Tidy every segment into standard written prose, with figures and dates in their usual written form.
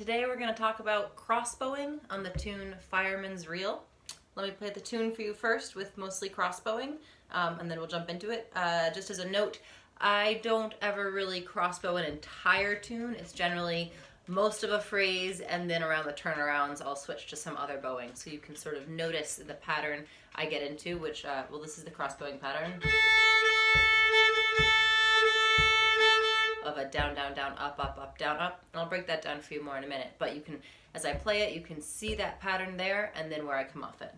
Today we're going to talk about crossbowing on the tune Fireman's Reel. Let me play the tune for you first with mostly crossbowing, and then we'll jump into it. Just as a note, I don't ever really crossbow an entire tune. It's generally most of a phrase, and then around the turnarounds I'll switch to some other bowing, so you can sort of notice the pattern I get into, which, this is the crossbowing pattern. Of a down, down, down, up, up, up, down, up. And I'll break that down for you more in a minute. But you can, as I play it, you can see that pattern there and then where I come off it.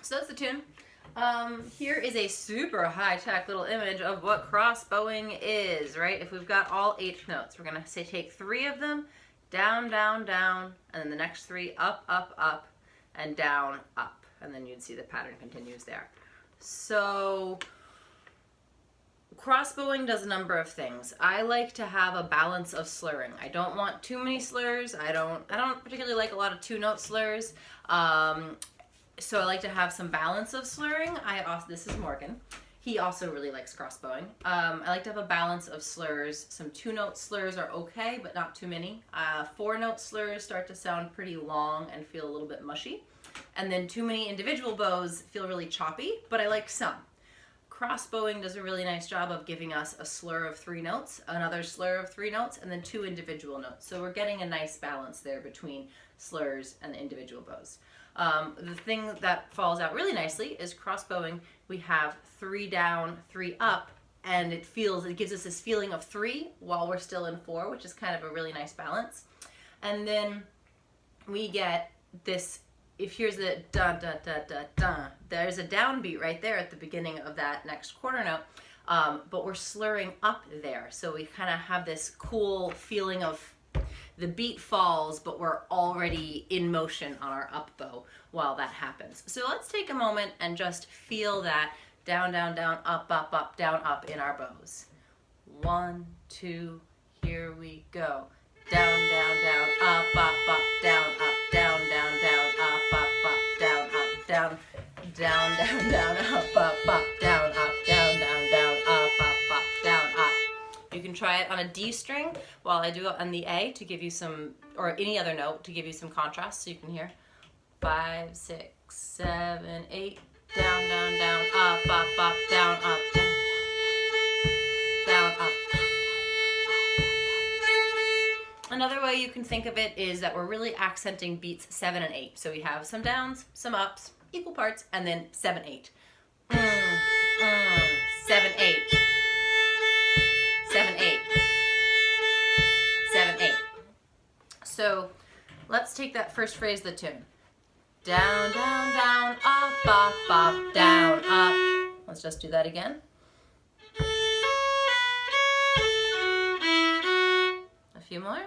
So that's the tune. Here is a super high-tech little image of what crossbowing is, right? If we've got all 8 notes, we're going to say take 3 of them, down, down, down, and then the next 3 up, up, up, and down, up. And then you'd see the pattern continues there. So crossbowing does a number of things. I like to have a balance of slurring. I don't want too many slurs. I don't particularly like a lot of 2-note slurs. So I like to have some balance of slurring. This is Morgan. He also really likes crossbowing. I like to have a balance of slurs. Some 2-note slurs are okay, but not too many. 4-note slurs start to sound pretty long and feel a little bit mushy. And then too many individual bows feel really choppy, but I like some. Crossbowing does a really nice job of giving us a slur of 3 notes, another slur of 3 notes, and then 2 individual notes. So we're getting a nice balance there between slurs and individual bows. The thing that falls out really nicely is crossbowing. We have 3 down, 3 up, and it gives us this feeling of 3 while we're still in 4, which is kind of a really nice balance. And then we get this, if here's the da da da da da, there's a downbeat right there at the beginning of that next quarter note, but we're slurring up there. So we kind of have this cool feeling of the beat falls, but we're already in motion on our up bow while that happens. So let's take a moment and just feel that down, down, down, up, up, up, down, up in our bows. 1, 2, here we go. Down, down, down, up, up, up, down, up, down, down, down, up, up, down, up, down, down, down, down, up, up, down, up, down, down, down, up, down, up. You can try it on a D string while I do it on the A to give you some, or any other note to give you some contrast so you can hear. 5, 6, 7, 8, down, down, down, up, down, up, down, down, up. Another way you can think of it is that we're really accenting beats 7 and 8. So we have some downs, some ups, equal parts, and then 7, 8. 7, 8. 7, 8. 7, 8. So let's take that first phrase of the tune. Down, down, down, up, down, up. Let's just do that again. A few more.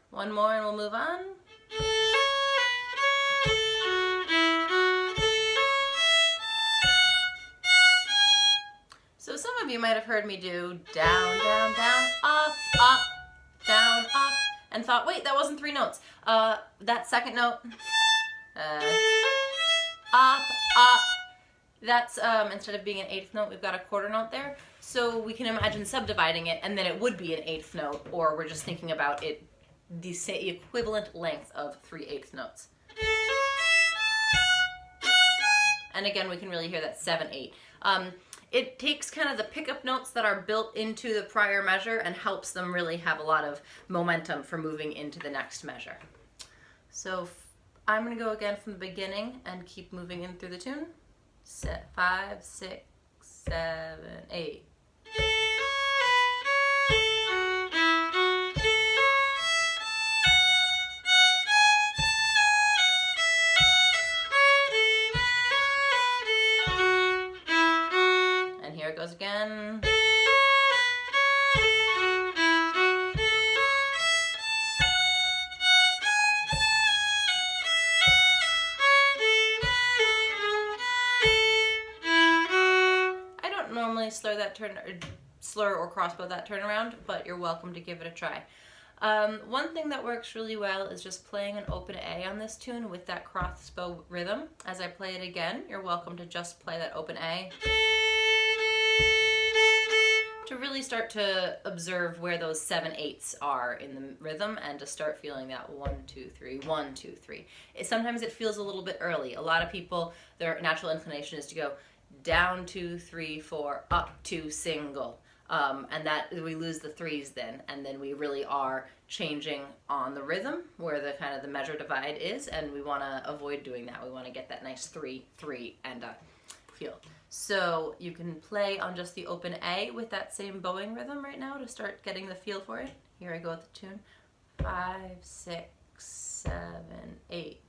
One more and we'll move on. So some of you might have heard me do down, down, down, up, down, up, and thought, wait, that wasn't 3 notes. That second note, up, that's, instead of being an 8th note, we've got a quarter note there. So we can imagine subdividing it, and then it would be an 8th note, or we're just thinking about it, the equivalent length of 3 8th notes. And again, we can really hear that 7, 8. It takes kind of the pickup notes that are built into the prior measure and helps them really have a lot of momentum for moving into the next measure. So I'm going to go again from the beginning and keep moving in through the tune. 5, 6, 7, 8. And here it goes again. Normally slur or crossbow that turnaround, but you're welcome to give it a try. One thing that works really well is just playing an open A on this tune with that crossbow rhythm. As I play it again, you're welcome to just play that open A to really start to observe where those 7/8s are in the rhythm and to start feeling that 1, 2, 3, 1, 2, 3. Sometimes it feels a little bit early. A lot of people, their natural inclination is to go down 2, 3, 4, up 2, single, and that we lose the 3s then, and then we really are changing on the rhythm where the kind of the measure divide is, and we want to avoid doing that. We want to get that nice 3, 3, and feel. So you can play on just the open A with that same bowing rhythm right now to start getting the feel for it. Here I go with the tune. 5, 6, 7, 8.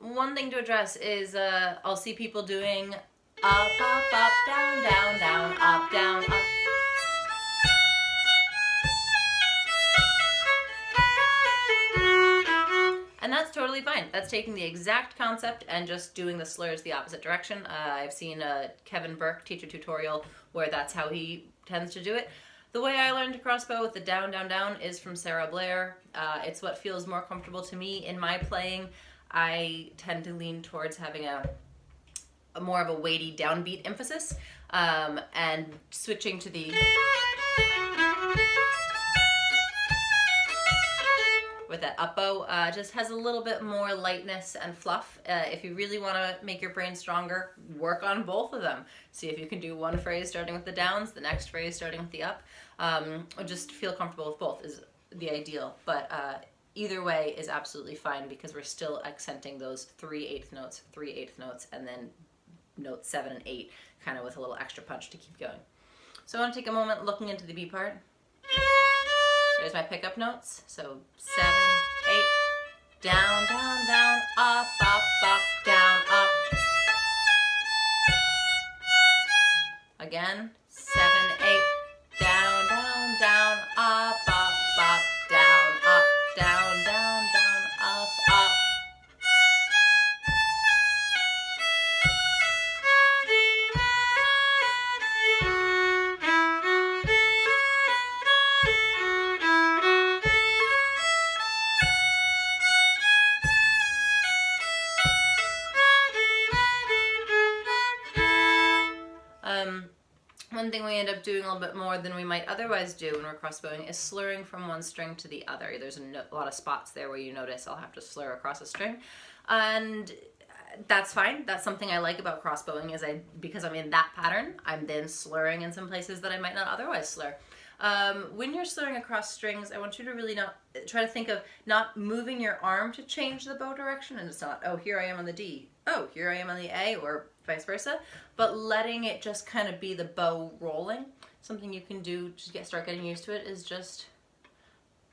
One thing to address is I'll see people doing up, up, down, down, down, up, down, up. And that's totally fine. That's taking the exact concept and just doing the slurs the opposite direction. I've seen Kevin Burke teach a tutorial where that's how he tends to do it. The way I learned to crossbow with the down, down, down is from Sarah Blair. It's what feels more comfortable to me in my playing. I tend to lean towards having a more of a weighty downbeat emphasis, and switching to the with that up bow just has a little bit more lightness and fluff. If you really want to make your brain stronger, work on both of them. See if you can do one phrase starting with the downs, the next phrase starting with the up, or just feel comfortable with both is the ideal. But either way is absolutely fine because we're still accenting those 3/8 notes, 3/8 notes, and then notes 7 and 8, kind of with a little extra punch to keep going. So I want to take a moment looking into the B part. There's my pickup notes. So 7, 8, down, down, down, up, up, up, down, up. Again, 7, 8, down, down, down, up, up, up, down, up, down, down, down, up, up. One thing we end up doing a little bit more than we might otherwise do when we're crossbowing is slurring from one string to the other. There's a lot of spots there where you notice I'll have to slur across a string, and that's fine. That's something I like about crossbowing is because I'm in that pattern, I'm then slurring in some places that I might not otherwise slur. When you're slurring across strings, I want you to really try to think of not moving your arm to change the bow direction, and it's not, oh, here I am on the D, oh, here I am on the A, or vice versa, but letting it just kind of be the bow rolling. Something you can do to start getting used to it is just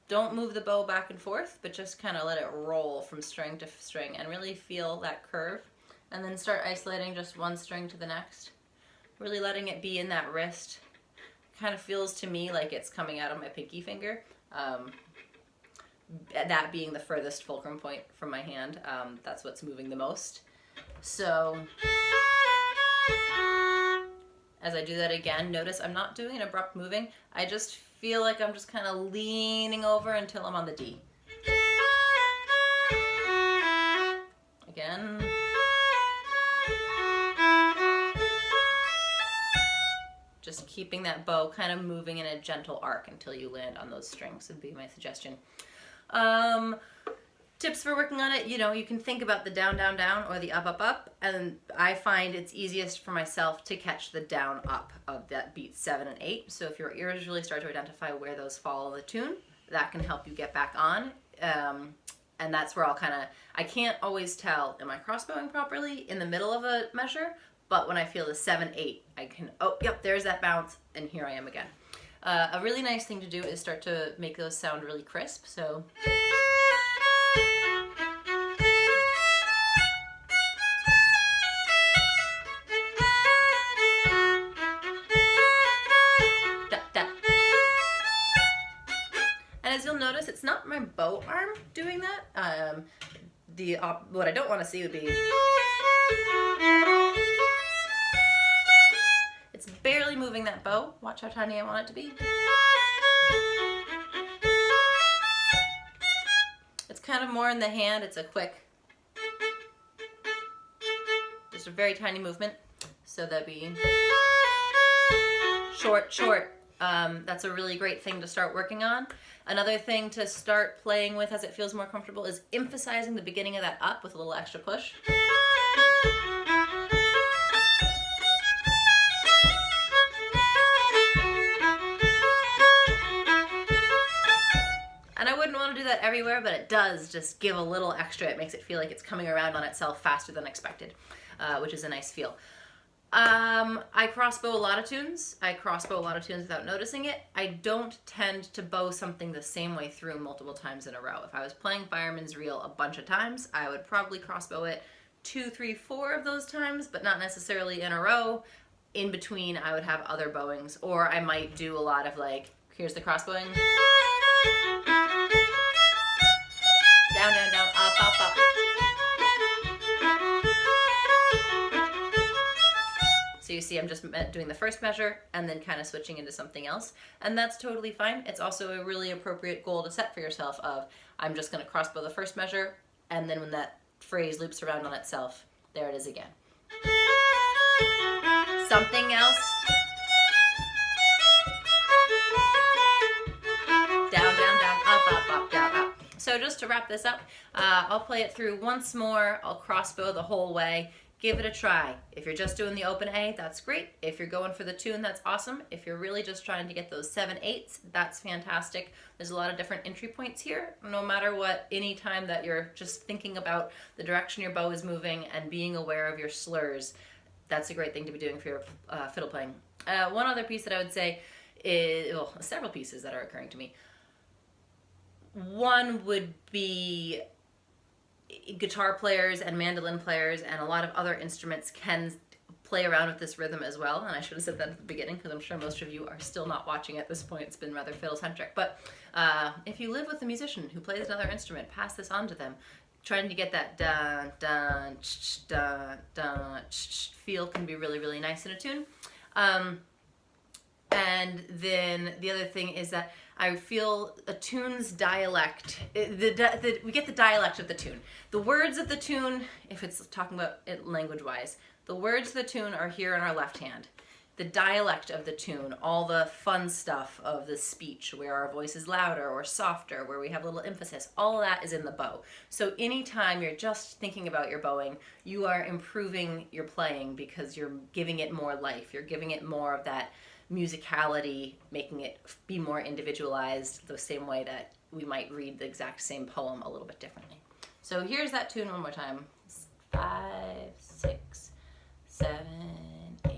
don't move the bow back and forth, but just kind of let it roll from string to string and really feel that curve, and then start isolating just one string to the next, really letting it be in that wrist. Kind of feels to me like it's coming out of my pinky finger. that being the furthest fulcrum point from my hand. That's what's moving the most. So as I do that again, notice I'm not doing an abrupt moving. I just feel like I'm just kind of leaning over until I'm on the D. Again. Just keeping that bow kind of moving in a gentle arc until you land on those strings would be my suggestion. Tips for working on it, you can think about the down, down, down or the up, up, up. And I find it's easiest for myself to catch the down, up of that beat 7 and 8. So if your ears really start to identify where those follow the tune, that can help you get back on. And that's where I can't always tell, am I crossbowing properly in the middle of a measure? But when I feel the 7, 8, I can, oh, yep, there's that bounce, and here I am again. A really nice thing to do is start to make those sound really crisp. So and as you'll notice, it's not my bow arm doing that. What I don't want to see would be, it's barely moving that bow. Watch how tiny I want it to be. It's kind of more in the hand. It's a quick, just a very tiny movement. So that'd be short, short. That's a really great thing to start working on. Another thing to start playing with as it feels more comfortable is emphasizing the beginning of that up with a little extra push. And I wouldn't want to do that everywhere, but it does just give a little extra. It makes it feel like it's coming around on itself faster than expected, which is a nice feel. I crossbow a lot of tunes. I crossbow a lot of tunes without noticing it. I don't tend to bow something the same way through multiple times in a row. If I was playing Fireman's Reel a bunch of times, I would probably crossbow it 2, 3, 4 of those times, but not necessarily in a row. In between, I would have other bowings, or I might do a lot of like, here's the crossbowing. Down, down, down, up, up, up. So you see I'm just doing the first measure and then kind of switching into something else. And that's totally fine. It's also a really appropriate goal to set for yourself of, I'm just going to crossbow the first measure, and then when that phrase loops around on itself, there it is again. Something else. Down, down, down, up, up, up, down, up. So just to wrap this up, I'll play it through once more. I'll crossbow the whole way. Give it a try. If you're just doing the open A, that's great. If you're going for the tune, that's awesome. If you're really just trying to get those 7, 8s, that's fantastic. There's a lot of different entry points here. No matter what, any time that you're just thinking about the direction your bow is moving and being aware of your slurs, that's a great thing to be doing for your fiddle playing. One other piece that I would say is, well, several pieces that are occurring to me. One would be guitar players and mandolin players and a lot of other instruments can play around with this rhythm as well. And I should have said that at the beginning because I'm sure most of you are still not watching at this point. It's been rather fiddle-centric. But if you live with a musician who plays another instrument, pass this on to them. Trying to get that dun, dun, dun, dun, feel can be really, really nice in a tune. And then the other thing is that I feel a tune's dialect, we get the dialect of the tune. The words of the tune, if it's talking about it language-wise, the words of the tune are here in our left hand. The dialect of the tune, all the fun stuff of the speech, where our voice is louder or softer, where we have a little emphasis, all that is in the bow. So anytime you're just thinking about your bowing, you are improving your playing because you're giving it more life. You're giving it more of that musicality, making it be more individualized, the same way that we might read the exact same poem a little bit differently. So here's that tune one more time. 5, 6, 7, 8.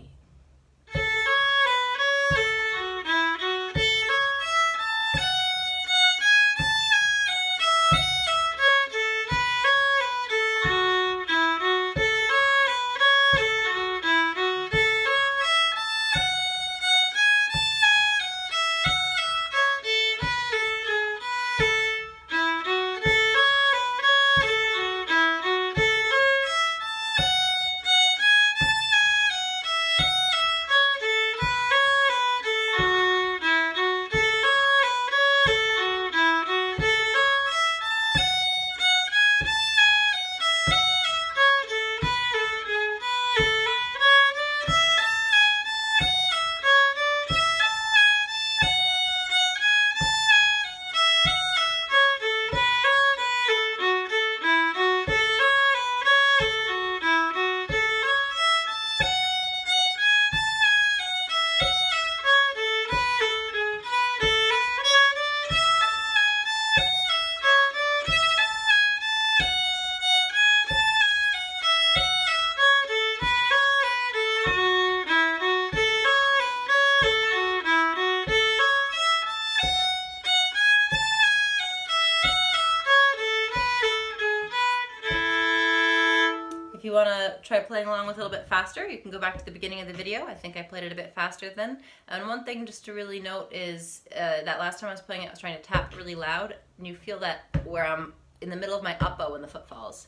want to try playing along with it a little bit faster, you can go back to the beginning of the video. I think I played it a bit faster then. And one thing just to really note is that last time I was playing it, I was trying to tap really loud, and you feel that where I'm in the middle of my up bow when the foot falls.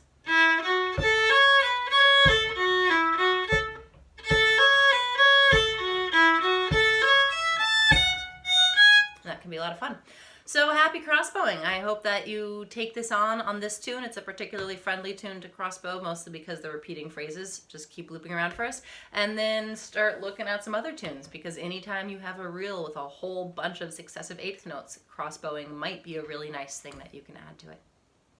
That can be a lot of fun. So happy crossbowing. I hope that you take this on this tune. It's a particularly friendly tune to crossbow, mostly because the repeating phrases just keep looping around for us. And then start looking at some other tunes, because anytime you have a reel with a whole bunch of successive eighth notes, crossbowing might be a really nice thing that you can add to it.